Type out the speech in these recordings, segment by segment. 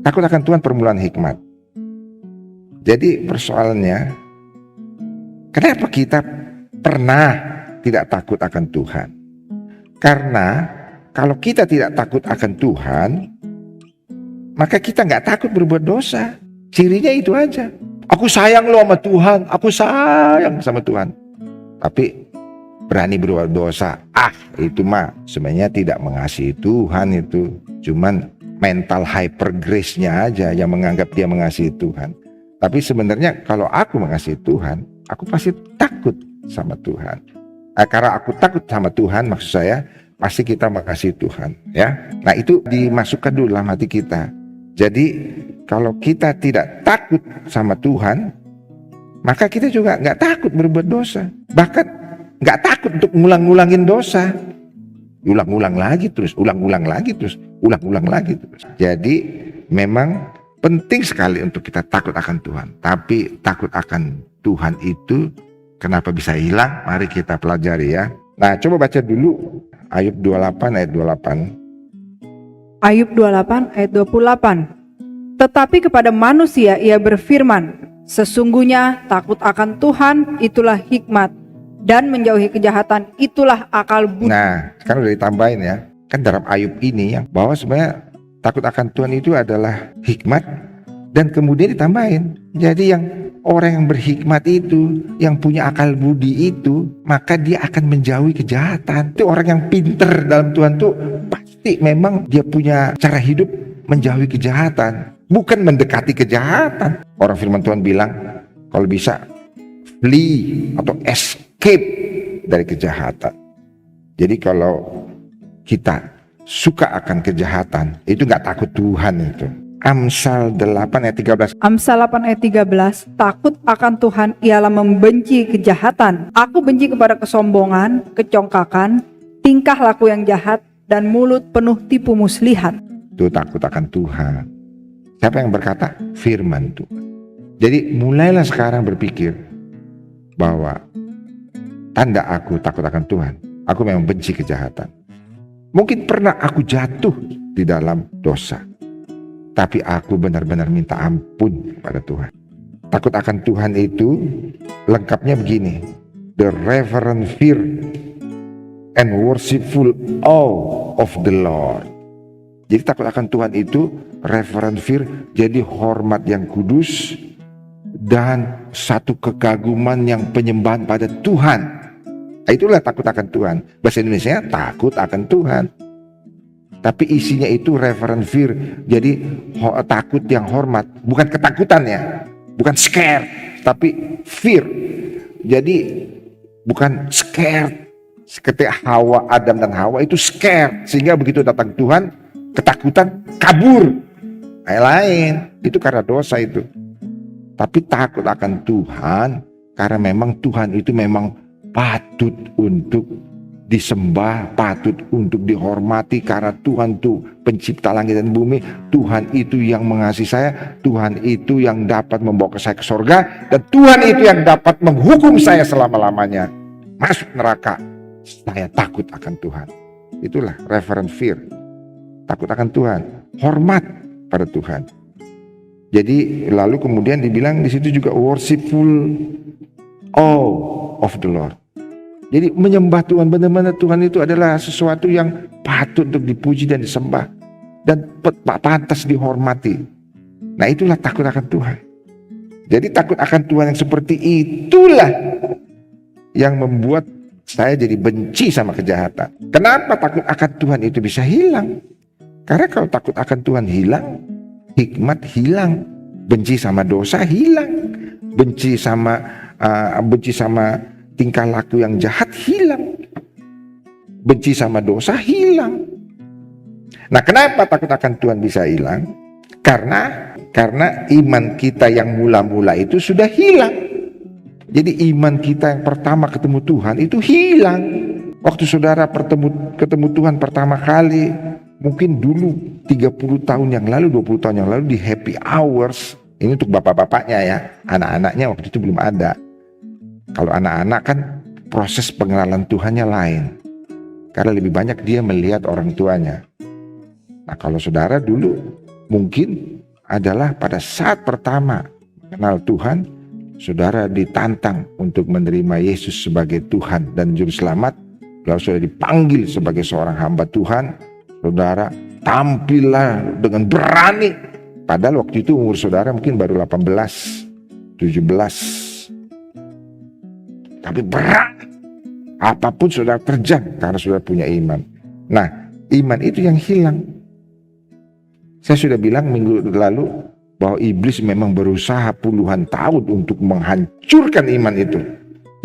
Takut akan Tuhan permulaan hikmat. Jadi persoalannya, kenapa kita pernah tidak takut akan Tuhan? Karena kalau kita tidak takut akan Tuhan, maka kita nggak takut berbuat dosa. Cirinya itu aja. Aku sayang lo sama Tuhan, aku sayang sama Tuhan. Tapi berani berbuat dosa, itu mah sebenarnya tidak mengasihi Tuhan itu. Cuman mental hyper grace-nya aja yang menganggap dia mengasihi Tuhan. Tapi sebenarnya kalau aku mengasihi Tuhan, aku pasti takut sama Tuhan. Karena aku takut sama Tuhan, maksud saya pasti kita mengasihi Tuhan, ya. Nah, itu dimasukkan dulu dalam hati kita. Jadi kalau kita tidak takut sama Tuhan, maka kita juga nggak takut berbuat dosa. Bahkan nggak takut untuk ngulang-ngulangin dosa. Ulang-ulang lagi terus, ulang-ulang lagi terus, ulang-ulang lagi terus. Jadi memang penting sekali untuk kita takut akan Tuhan. Tapi takut akan Tuhan itu kenapa bisa hilang? Mari kita pelajari ya. Nah, coba baca dulu Ayub 28 ayat 28. Ayub 28 ayat 28. Tetapi kepada manusia ia berfirman, sesungguhnya takut akan Tuhan itulah hikmat, dan menjauhi kejahatan itulah akal budi. Nah, sekarang udah ditambahin ya. Kan dalam Ayub ini yang bahwa sebenarnya takut akan Tuhan itu adalah hikmat, dan kemudian ditambahin. Jadi yang orang yang berhikmat itu, yang punya akal budi itu, maka dia akan menjauhi kejahatan. Itu orang yang pinter dalam Tuhan tuh pasti memang dia punya cara hidup menjauhi kejahatan, bukan mendekati kejahatan. Orang firman Tuhan bilang kalau bisa flee atau escape dari kejahatan. Jadi kalau kita suka akan kejahatan, itu gak takut Tuhan itu. Amsal 8 ayat 13. Amsal 8 ayat 13. Takut akan Tuhan ialah membenci kejahatan. Aku benci kepada kesombongan, kecongkakan, tingkah laku yang jahat, dan mulut penuh tipu muslihat. Itu takut akan Tuhan. Siapa yang berkata? Firman Tuhan. Jadi mulailah sekarang berpikir bahwa tanda aku takut akan Tuhan, aku memang benci kejahatan. Mungkin pernah aku jatuh di dalam dosa, tapi aku benar-benar minta ampun pada Tuhan. Takut akan Tuhan itu lengkapnya begini: the reverent fear and worshipful awe of the Lord. Jadi takut akan Tuhan itu reverent fear, jadi hormat yang kudus dan satu kekaguman yang penyembahan pada Tuhan. Itulah takut akan Tuhan. Bahasa Indonesia takut akan Tuhan. Tapi isinya itu reverent fear. Jadi takut yang hormat, bukan ketakutan ya, bukan scare, tapi fear. Jadi bukan scared. Ketika Adam dan Hawa itu scared, sehingga begitu datang Tuhan, ketakutan, kabur. Lain, itu karena dosa itu. Tapi takut akan Tuhan karena memang Tuhan itu memang patut untuk disembah, patut untuk dihormati, karena Tuhan itu pencipta langit dan bumi. Tuhan itu yang mengasihi saya, Tuhan itu yang dapat membawa saya ke sorga, dan Tuhan itu yang dapat menghukum saya selama-lamanya masuk neraka. Saya takut akan Tuhan. Itulah reverent fear. Takut akan Tuhan, hormat pada Tuhan. Jadi lalu kemudian dibilang di situ juga worshipful awe of the Lord. Jadi menyembah Tuhan, benar-benar Tuhan itu adalah sesuatu yang patut untuk dipuji dan disembah, dan pantas dihormati. Nah, itulah takut akan Tuhan. Jadi takut akan Tuhan yang seperti itulah yang membuat saya jadi benci sama kejahatan. Kenapa takut akan Tuhan itu bisa hilang? Karena kalau takut akan Tuhan hilang, hikmat hilang, benci sama dosa hilang, benci sama tingkah laku yang jahat hilang, benci sama dosa hilang. Nah, kenapa takut akan Tuhan bisa hilang? Karena iman kita yang mula-mula itu sudah hilang. Jadi iman kita yang pertama ketemu Tuhan itu hilang. Waktu saudara ketemu Tuhan pertama kali, mungkin dulu 30 tahun yang lalu, 20 tahun yang lalu di happy hours. Ini untuk bapak-bapaknya ya, anak-anaknya waktu itu belum ada. Kalau anak-anak kan proses pengenalan Tuhannya lain, karena lebih banyak dia melihat orang tuanya. Nah, kalau saudara dulu mungkin adalah pada saat pertama kenal Tuhan, saudara ditantang untuk menerima Yesus sebagai Tuhan dan Juru Selamat. Lalu saudara dipanggil sebagai seorang hamba Tuhan, saudara tampillah dengan berani. Padahal waktu itu umur saudara mungkin baru 18, 17. Tapi berani. Apapun saudara terjang karena saudara punya iman. Nah, iman itu yang hilang. Saya sudah bilang minggu lalu bahwa iblis memang berusaha puluhan tahun untuk menghancurkan iman itu.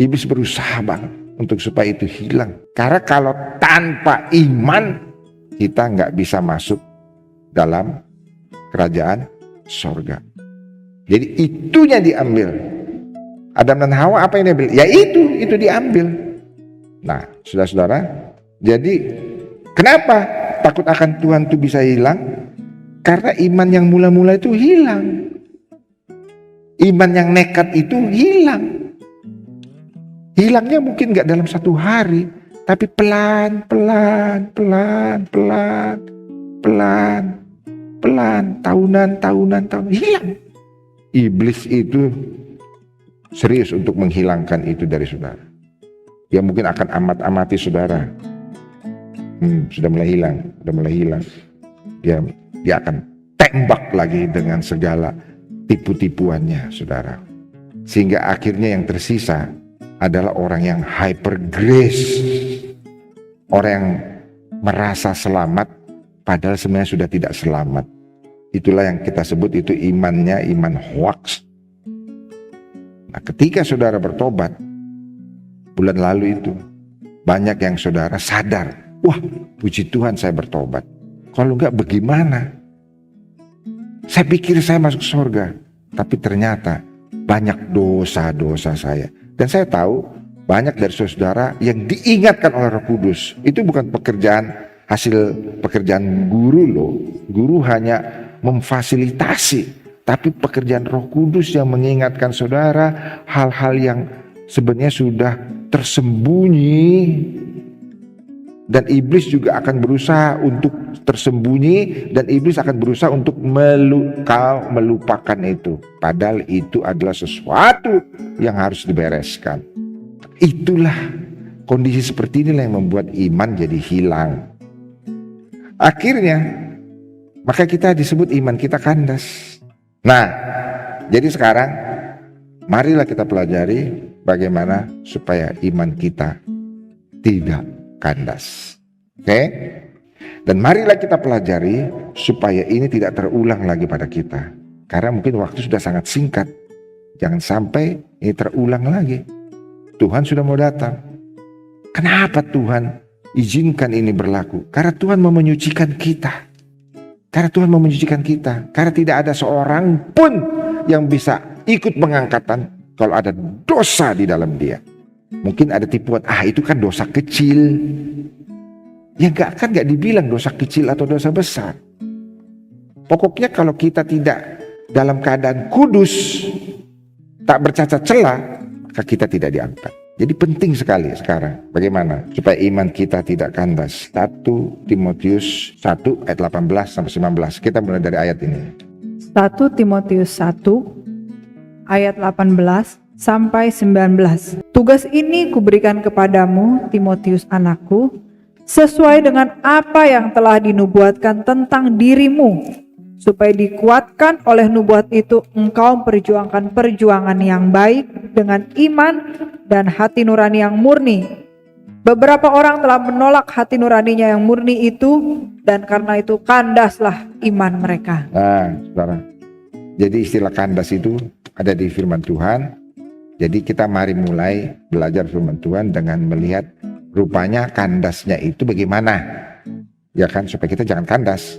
Iblis berusaha banget untuk supaya itu hilang. Karena kalau tanpa iman kita nggak bisa masuk dalam kerajaan sorga. Jadi itunya diambil. Adam dan Hawa apa yang diambil? Ya itu diambil. Nah, saudara-saudara, jadi kenapa takut akan Tuhan itu bisa hilang? Karena iman yang mula-mula itu hilang. Iman yang nekat itu hilang. Hilangnya mungkin gak dalam satu hari, tapi pelan, tahunan, hilang. Iblis itu serius untuk menghilangkan itu dari saudara. Dia mungkin akan amat-amati saudara. Sudah mulai hilang. Dia akan tembak lagi dengan segala tipu-tipuannya, saudara. Sehingga akhirnya yang tersisa adalah orang yang hyper grace. Orang yang merasa selamat padahal sebenarnya sudah tidak selamat. Itulah yang kita sebut itu imannya iman hoax. Nah, ketika saudara bertobat bulan lalu itu, banyak yang saudara sadar, wah puji Tuhan saya bertobat. Kalau enggak bagaimana? Saya pikir saya masuk surga, tapi ternyata banyak dosa-dosa saya. Dan saya tahu banyak dari saudara yang diingatkan oleh Roh Kudus. Itu bukan hasil pekerjaan guru loh. Guru hanya memfasilitasi, tapi pekerjaan Roh Kudus yang mengingatkan saudara hal-hal yang sebenarnya sudah tersembunyi. Dan iblis juga akan berusaha untuk tersembunyi, dan iblis akan berusaha untuk melupakan itu. Padahal itu adalah sesuatu yang harus dibereskan. Itulah kondisi seperti inilah yang membuat iman jadi hilang. Akhirnya maka kita disebut iman kita kandas. Nah, jadi sekarang marilah kita pelajari bagaimana supaya iman kita tidak kandas. Oke? Dan marilah kita pelajari supaya ini tidak terulang lagi pada kita. Karena mungkin waktu sudah sangat singkat. Jangan sampai ini terulang lagi. Tuhan sudah mau datang. Kenapa Tuhan izinkan ini berlaku? Karena Tuhan mau menyucikan kita. Karena Tuhan mau menyucikan kita. Karena tidak ada seorang pun yang bisa ikut pengangkatan kalau ada dosa di dalam dia. Mungkin ada tipuan, itu kan dosa kecil. Ya kan gak dibilang dosa kecil atau dosa besar. Pokoknya kalau kita tidak dalam keadaan kudus, tak bercacat celah, maka kita tidak diangkat. Jadi penting sekali sekarang bagaimana supaya iman kita tidak kandas. 1 Timotius 1 ayat 18 sampai 19. Kita mulai dari ayat ini. 1 Timotius 1 ayat 18 sampai 19. Tugas ini kuberikan kepadamu, Timotius anakku, sesuai dengan apa yang telah dinubuatkan tentang dirimu, supaya dikuatkan oleh nubuat itu engkau perjuangkan perjuangan yang baik dengan iman dan hati nurani yang murni. Beberapa orang telah menolak hati nuraninya yang murni itu, dan karena itu kandaslah iman mereka. Nah, saudara, jadi istilah kandas itu ada di firman Tuhan. Jadi kita mari mulai belajar firman Tuhan dengan melihat rupanya kandasnya itu bagaimana. Ya kan, supaya kita jangan kandas.